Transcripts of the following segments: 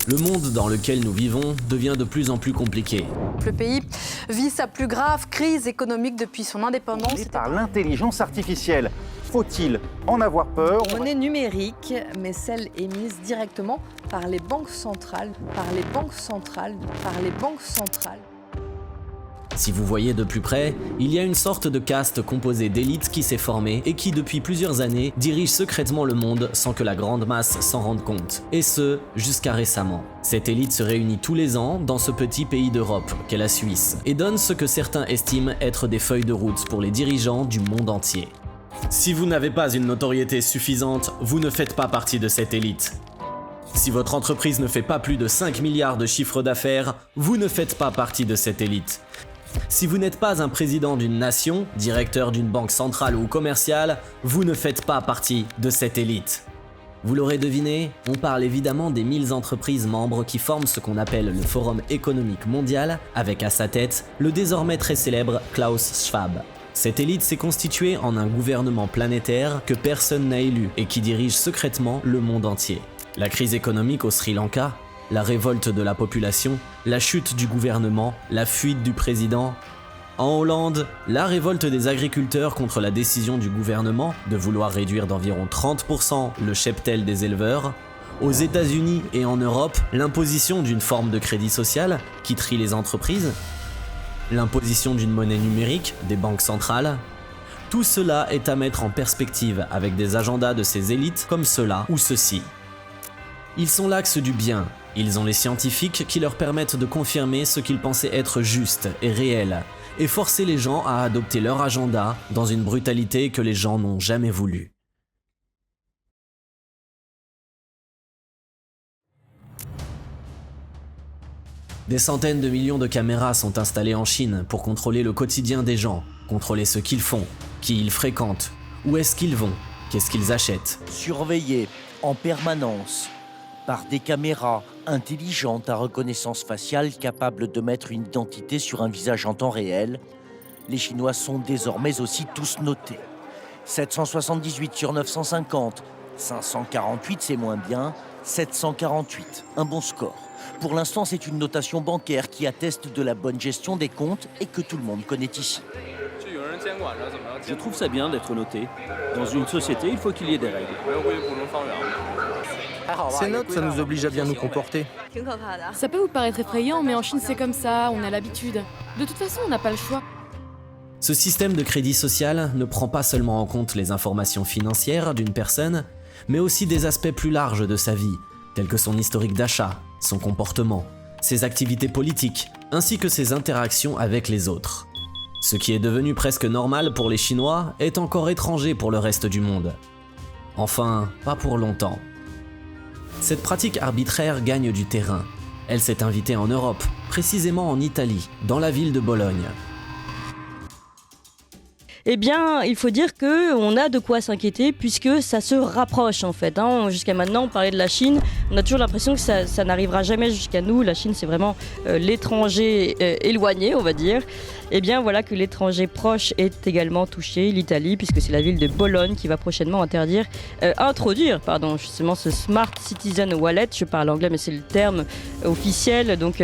Le monde dans lequel nous vivons devient de plus en plus compliqué. Le pays vit sa plus grave crise économique depuis son indépendance. Par l'intelligence artificielle. Faut-il en avoir peur? Monnaie numérique, mais celle émise directement par les banques centrales, Si vous voyez de plus près, il y a une sorte de caste composée d'élites qui s'est formée et qui depuis plusieurs années dirige secrètement le monde sans que la grande masse s'en rende compte. Et ce, jusqu'à récemment. Cette élite se réunit tous les ans dans ce petit pays d'Europe qu'est la Suisse et donne ce que certains estiment être des feuilles de route pour les dirigeants du monde entier. Si vous n'avez pas une notoriété suffisante, vous ne faites pas partie de cette élite. Si votre entreprise ne fait pas plus de 5 milliards de chiffre d'affaires, vous ne faites pas partie de cette élite. Si vous n'êtes pas un président d'une nation, directeur d'une banque centrale ou commerciale, vous ne faites pas partie de cette élite. Vous l'aurez deviné, on parle évidemment des 1000 entreprises membres qui forment ce qu'on appelle le Forum économique mondial, avec à sa tête le désormais très célèbre Klaus Schwab. Cette élite s'est constituée en un gouvernement planétaire que personne n'a élu et qui dirige secrètement le monde entier. La crise économique au Sri Lanka, la révolte de la population, la chute du gouvernement, la fuite du président. En Hollande, la révolte des agriculteurs contre la décision du gouvernement de vouloir réduire d'environ 30% le cheptel des éleveurs. Aux États-Unis et en Europe, l'imposition d'une forme de crédit social qui trie les entreprises. L'imposition d'une monnaie numérique des banques centrales. Tout cela est à mettre en perspective avec des agendas de ces élites comme ceux-là ou ceux-ci. Ils sont l'axe du bien, ils ont les scientifiques qui leur permettent de confirmer ce qu'ils pensaient être juste et réel, et forcer les gens à adopter leur agenda dans une brutalité que les gens n'ont jamais voulu. Des centaines de millions de caméras sont installées en Chine pour contrôler le quotidien des gens, contrôler ce qu'ils font, qui ils fréquentent, où est-ce qu'ils vont, qu'est-ce qu'ils achètent. Surveillés en permanence par des caméras intelligentes à reconnaissance faciale capables de mettre une identité sur un visage en temps réel, les Chinois sont désormais aussi tous notés. 778 sur 950, 548 c'est moins bien, 748, un bon score. Pour l'instant, c'est une notation bancaire qui atteste de la bonne gestion des comptes et que tout le monde connaît ici. Je trouve ça bien d'être noté. Dans une société, il faut qu'il y ait des règles. Ces notes, ça nous oblige à bien nous comporter. Ça peut vous paraître effrayant, mais en Chine c'est comme ça, on a l'habitude. De toute façon, on n'a pas le choix. Ce système de crédit social ne prend pas seulement en compte les informations financières d'une personne, mais aussi des aspects plus larges de sa vie, tels que son historique d'achat, son comportement, ses activités politiques, ainsi que ses interactions avec les autres. Ce qui est devenu presque normal pour les Chinois est encore étranger pour le reste du monde. Enfin, pas pour longtemps. Cette pratique arbitraire gagne du terrain. Elle s'est invitée en Europe, précisément en Italie, dans la ville de Bologne. Eh bien, il faut dire qu'on a de quoi s'inquiéter puisque ça se rapproche en fait. Jusqu'à maintenant, on parlait de la Chine, on a toujours l'impression que ça n'arrivera jamais jusqu'à nous. La Chine, c'est vraiment l'étranger éloigné, on va dire. Eh bien, voilà que l'étranger proche est également touché, l'Italie, puisque c'est la ville de Bologne qui va prochainement introduire justement ce Smart Citizen Wallet. Je parle anglais, mais c'est le terme officiel. Donc,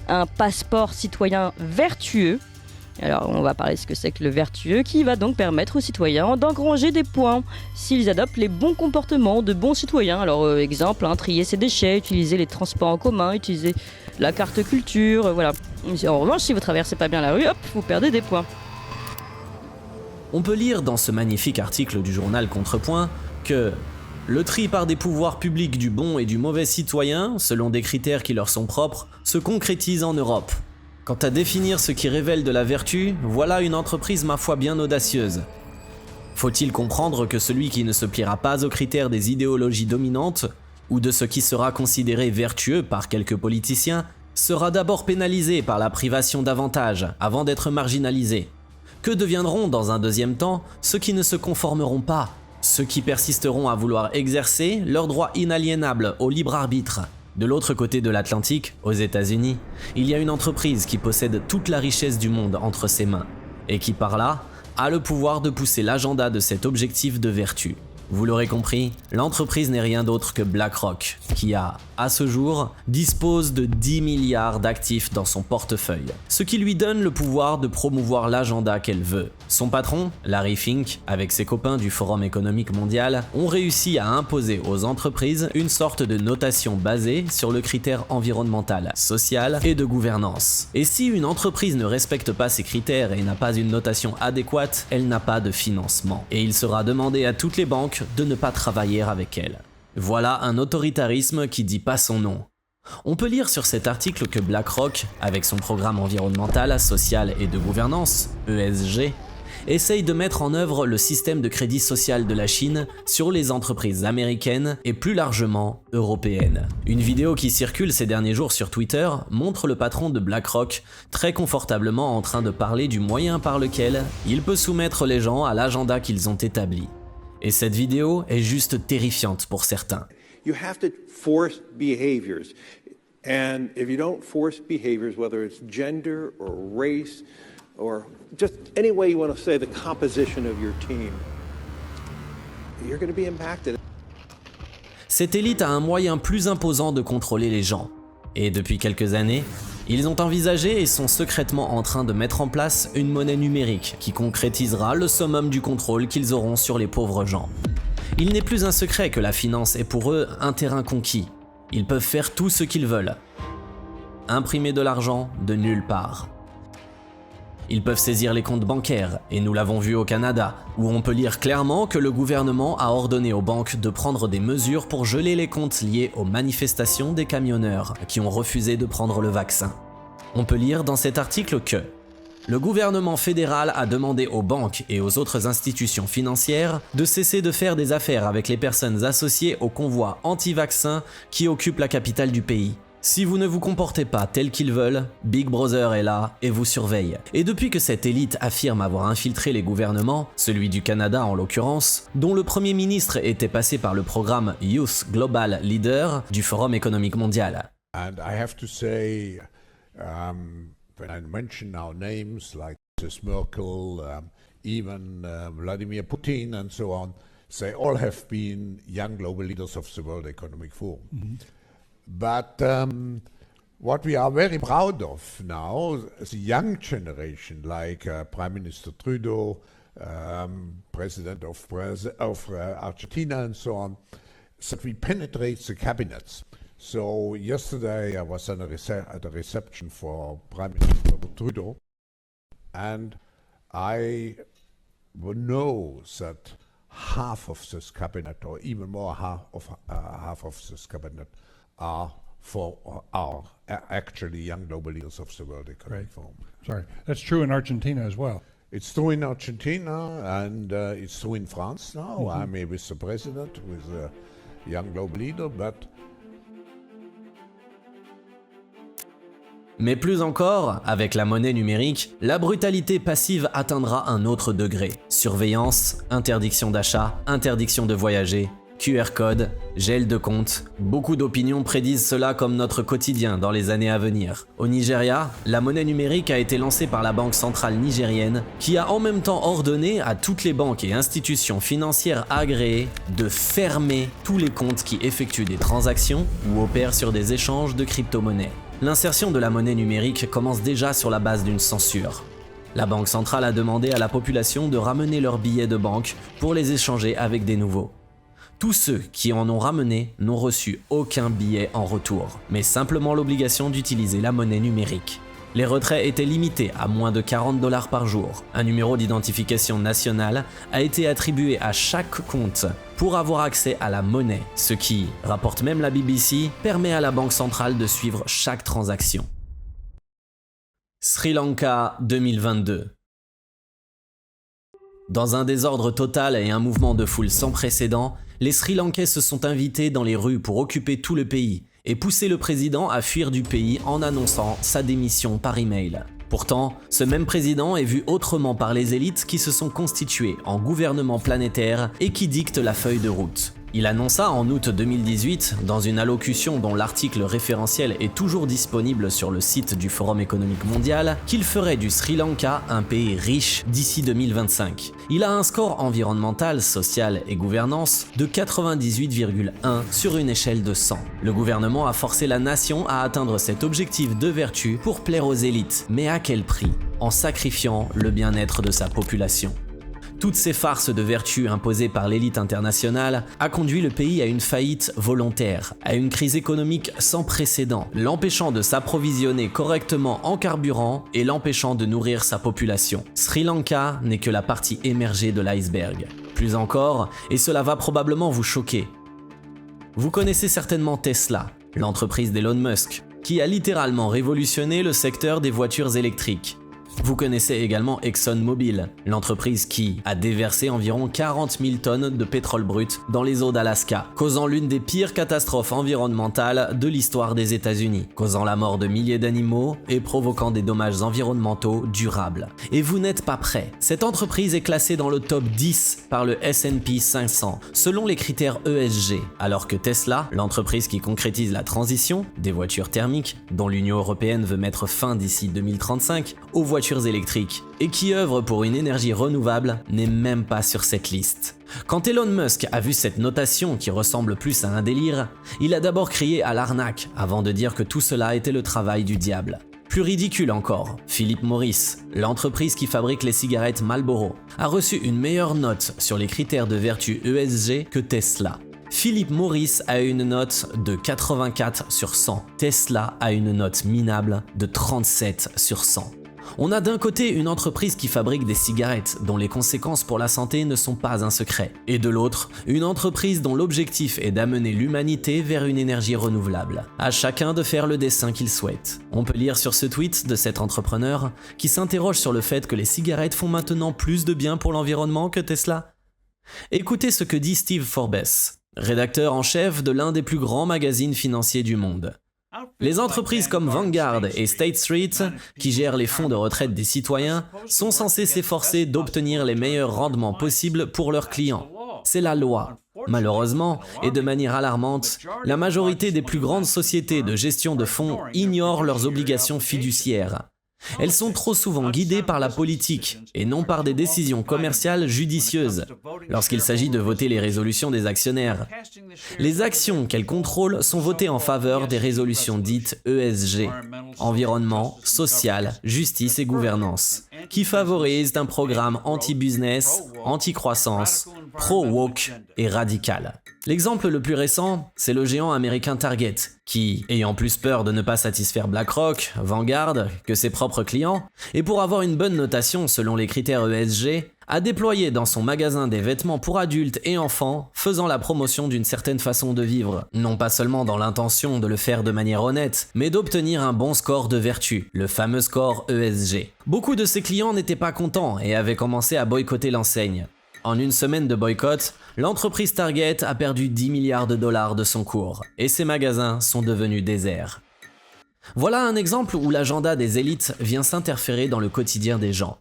un passeport citoyen vertueux. Alors, on va parler de ce que c'est que le vertueux, qui va donc permettre aux citoyens d'engranger des points s'ils adoptent les bons comportements de bons citoyens. Alors, exemple, trier ses déchets, utiliser les transports en commun, utiliser la carte culture, voilà. En revanche, si vous traversez pas bien la rue, hop, vous perdez des points. On peut lire dans ce magnifique article du journal Contrepoint que le tri par des pouvoirs publics du bon et du mauvais citoyen, selon des critères qui leur sont propres, se concrétise en Europe. Quant à définir ce qui révèle de la vertu, voilà une entreprise ma foi bien audacieuse. Faut-il comprendre que celui qui ne se pliera pas aux critères des idéologies dominantes, ou de ce qui sera considéré vertueux par quelques politiciens, sera d'abord pénalisé par la privation d'avantages avant d'être marginalisé? Que deviendront dans un deuxième temps ceux qui ne se conformeront pas, ceux qui persisteront à vouloir exercer leur droit inaliénable au libre arbitre? De l'autre côté de l'Atlantique, aux États-Unis, il y a une entreprise qui possède toute la richesse du monde entre ses mains, et qui par là a le pouvoir de pousser l'agenda de cet objectif de vertu. Vous l'aurez compris, l'entreprise n'est rien d'autre que BlackRock, qui à ce jour, dispose de 10 milliards d'actifs dans son portefeuille, ce qui lui donne le pouvoir de promouvoir l'agenda qu'elle veut. Son patron, Larry Fink, avec ses copains du Forum économique mondial, ont réussi à imposer aux entreprises une sorte de notation basée sur le critère environnemental, social et de gouvernance. Et si une entreprise ne respecte pas ces critères et n'a pas une notation adéquate, elle n'a pas de financement. Et il sera demandé à toutes les banques de ne pas travailler avec elle. Voilà un autoritarisme qui dit pas son nom. On peut lire sur cet article que BlackRock, avec son programme environnemental, social et de gouvernance, ESG, essaye de mettre en œuvre le système de crédit social de la Chine sur les entreprises américaines et plus largement européennes. Une vidéo qui circule ces derniers jours sur Twitter montre le patron de BlackRock très confortablement en train de parler du moyen par lequel il peut soumettre les gens à l'agenda qu'ils ont établi. Et cette vidéo est juste terrifiante pour certains. You have to force behaviors. And if you don't force behaviors, whether it's gender or race or just any way you want to say the composition of your team, you're going to be impacted. Cette élite a un moyen plus imposant de contrôler les gens. Et depuis quelques années, ils ont envisagé et sont secrètement en train de mettre en place une monnaie numérique qui concrétisera le summum du contrôle qu'ils auront sur les pauvres gens. Il n'est plus un secret que la finance est pour eux un terrain conquis. Ils peuvent faire tout ce qu'ils veulent. Imprimer de l'argent de nulle part. Ils peuvent saisir les comptes bancaires, et nous l'avons vu au Canada, où on peut lire clairement que le gouvernement a ordonné aux banques de prendre des mesures pour geler les comptes liés aux manifestations des camionneurs qui ont refusé de prendre le vaccin. On peut lire dans cet article que le gouvernement fédéral a demandé aux banques et aux autres institutions financières de cesser de faire des affaires avec les personnes associées au convoi anti-vaccin qui occupe la capitale du pays. Si vous ne vous comportez pas tel qu'ils veulent, Big Brother est là et vous surveille. Et depuis que cette élite affirme avoir infiltré les gouvernements, celui du Canada en l'occurrence, dont le Premier ministre était passé par le programme Youth Global Leader du Forum économique mondial. And I have to say, when I mention now names like Mrs. Merkel, even Vladimir Putin and so on, they all have been young global leaders of the World Economic Forum. Mm-hmm. But what we are very proud of now, the young generation, like Prime Minister Trudeau, President of Argentina and so on, that we penetrate the cabinets. So yesterday I was at a reception for Prime Minister Trudeau, and I know that half of this cabinet, or even more half of this cabinet, are actually young global leaders of the World Economic Forum. Sorry, that's true in Argentina as well. It's true in Argentina, and it's true in France now. Mm-hmm. I mean, with the president, with a young global leader, but... Mais plus encore, avec la monnaie numérique, la brutalité passive atteindra un autre degré. Surveillance, interdiction d'achat, interdiction de voyager, QR code, gel de compte, beaucoup d'opinions prédisent cela comme notre quotidien dans les années à venir. Au Nigeria, la monnaie numérique a été lancée par la Banque centrale nigérienne qui a en même temps ordonné à toutes les banques et institutions financières agréées de fermer tous les comptes qui effectuent des transactions ou opèrent sur des échanges de crypto-monnaies. L'insertion de la monnaie numérique commence déjà sur la base d'une censure. La Banque centrale a demandé à la population de ramener leurs billets de banque pour les échanger avec des nouveaux. Tous ceux qui en ont ramené n'ont reçu aucun billet en retour, mais simplement l'obligation d'utiliser la monnaie numérique. Les retraits étaient limités à moins de $40 par jour. Un numéro d'identification nationale a été attribué à chaque compte pour avoir accès à la monnaie, ce qui, rapporte même la BBC, permet à la Banque centrale de suivre chaque transaction. Sri Lanka 2022. Dans un désordre total et un mouvement de foule sans précédent, les Sri Lankais se sont invités dans les rues pour occuper tout le pays et pousser le président à fuir du pays en annonçant sa démission par email. Pourtant, ce même président est vu autrement par les élites qui se sont constituées en gouvernement planétaire et qui dictent la feuille de route. Il annonça en août 2018, dans une allocution dont l'article référentiel est toujours disponible sur le site du Forum économique mondial, qu'il ferait du Sri Lanka un pays riche d'ici 2025. Il a un score environnemental, social et gouvernance de 98,1 sur une échelle de 100. Le gouvernement a forcé la nation à atteindre cet objectif de vertu pour plaire aux élites. Mais à quel prix? En sacrifiant le bien-être de sa population. Toutes ces farces de vertu imposées par l'élite internationale a conduit le pays à une faillite volontaire, à une crise économique sans précédent, l'empêchant de s'approvisionner correctement en carburant et l'empêchant de nourrir sa population. Sri Lanka n'est que la partie émergée de l'iceberg. Plus encore, et cela va probablement vous choquer, vous connaissez certainement Tesla, l'entreprise d'Elon Musk, qui a littéralement révolutionné le secteur des voitures électriques. Vous connaissez également ExxonMobil, l'entreprise qui a déversé environ 40 000 tonnes de pétrole brut dans les eaux d'Alaska, causant l'une des pires catastrophes environnementales de l'histoire des États-Unis, causant la mort de milliers d'animaux et provoquant des dommages environnementaux durables. Et vous n'êtes pas prêts. Cette entreprise est classée dans le top 10 par le S&P 500, selon les critères ESG, alors que Tesla, l'entreprise qui concrétise la transition des voitures thermiques, dont l'Union européenne veut mettre fin d'ici 2035, aux voitures électriques et qui œuvre pour une énergie renouvelable, n'est même pas sur cette liste. Quand Elon Musk a vu cette notation qui ressemble plus à un délire, il a d'abord crié à l'arnaque avant de dire que tout cela était le travail du diable. Plus ridicule encore, Philip Morris, l'entreprise qui fabrique les cigarettes Marlboro, a reçu une meilleure note sur les critères de vertu ESG que Tesla. Philip Morris a une note de 84 sur 100. Tesla a une note minable de 37 sur 100. On a d'un côté une entreprise qui fabrique des cigarettes dont les conséquences pour la santé ne sont pas un secret, et de l'autre, une entreprise dont l'objectif est d'amener l'humanité vers une énergie renouvelable. À chacun de faire le dessin qu'il souhaite. On peut lire sur ce tweet de cet entrepreneur qui s'interroge sur le fait que les cigarettes font maintenant plus de bien pour l'environnement que Tesla. Écoutez ce que dit Steve Forbes, rédacteur en chef de l'un des plus grands magazines financiers du monde. Les entreprises comme Vanguard et State Street, qui gèrent les fonds de retraite des citoyens, sont censées s'efforcer d'obtenir les meilleurs rendements possibles pour leurs clients. C'est la loi. Malheureusement, et de manière alarmante, la majorité des plus grandes sociétés de gestion de fonds ignorent leurs obligations fiduciaires. Elles sont trop souvent guidées par la politique et non par des décisions commerciales judicieuses lorsqu'il s'agit de voter les résolutions des actionnaires. Les actions qu'elles contrôlent sont votées en faveur des résolutions dites ESG, environnement, social, justice et gouvernance, qui favorisent un programme anti-business, anti-croissance, pro-woke et radical. L'exemple le plus récent, c'est le géant américain Target, qui, ayant plus peur de ne pas satisfaire BlackRock, Vanguard, que ses propres clients, et pour avoir une bonne notation selon les critères ESG, a déployé dans son magasin des vêtements pour adultes et enfants, faisant la promotion d'une certaine façon de vivre, non pas seulement dans l'intention de le faire de manière honnête, mais d'obtenir un bon score de vertu, le fameux score ESG. Beaucoup de ses clients n'étaient pas contents et avaient commencé à boycotter l'enseigne. En une semaine de boycott, l'entreprise Target a perdu 10 milliards de dollars de son cours, et ses magasins sont devenus déserts. Voilà un exemple où l'agenda des élites vient s'interférer dans le quotidien des gens.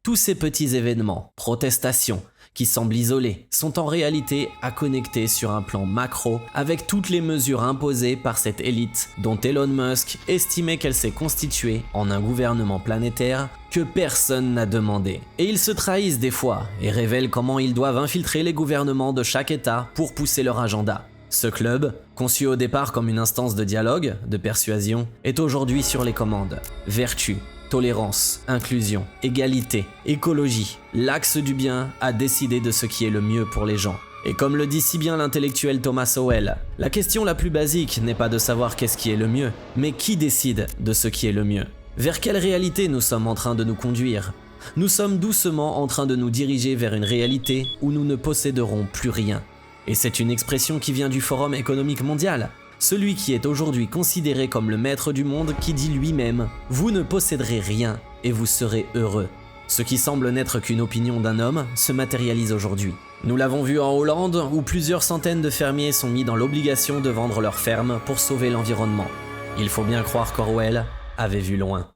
Tous ces petits événements, protestations, qui semblent isolés, sont en réalité à connecter sur un plan macro avec toutes les mesures imposées par cette élite dont Elon Musk estimait qu'elle s'est constituée en un gouvernement planétaire que personne n'a demandé. Et ils se trahissent des fois et révèlent comment ils doivent infiltrer les gouvernements de chaque État pour pousser leur agenda. Ce club, conçu au départ comme une instance de dialogue, de persuasion, est aujourd'hui sur les commandes. Vertu, tolérance, inclusion, égalité, écologie, l'axe du bien a décidé de ce qui est le mieux pour les gens. Et comme le dit si bien l'intellectuel Thomas Sowell, la question la plus basique n'est pas de savoir qu'est-ce qui est le mieux, mais qui décide de ce qui est le mieux. Vers quelle réalité nous sommes en train de nous conduire ? Nous sommes doucement en train de nous diriger vers une réalité où nous ne posséderons plus rien. Et c'est une expression qui vient du Forum économique mondial. Celui qui est aujourd'hui considéré comme le maître du monde qui dit lui-même « Vous ne posséderez rien et vous serez heureux ». Ce qui semble n'être qu'une opinion d'un homme se matérialise aujourd'hui. Nous l'avons vu en Hollande où plusieurs centaines de fermiers sont mis dans l'obligation de vendre leurs fermes pour sauver l'environnement. Il faut bien croire qu'Orwell avait vu loin.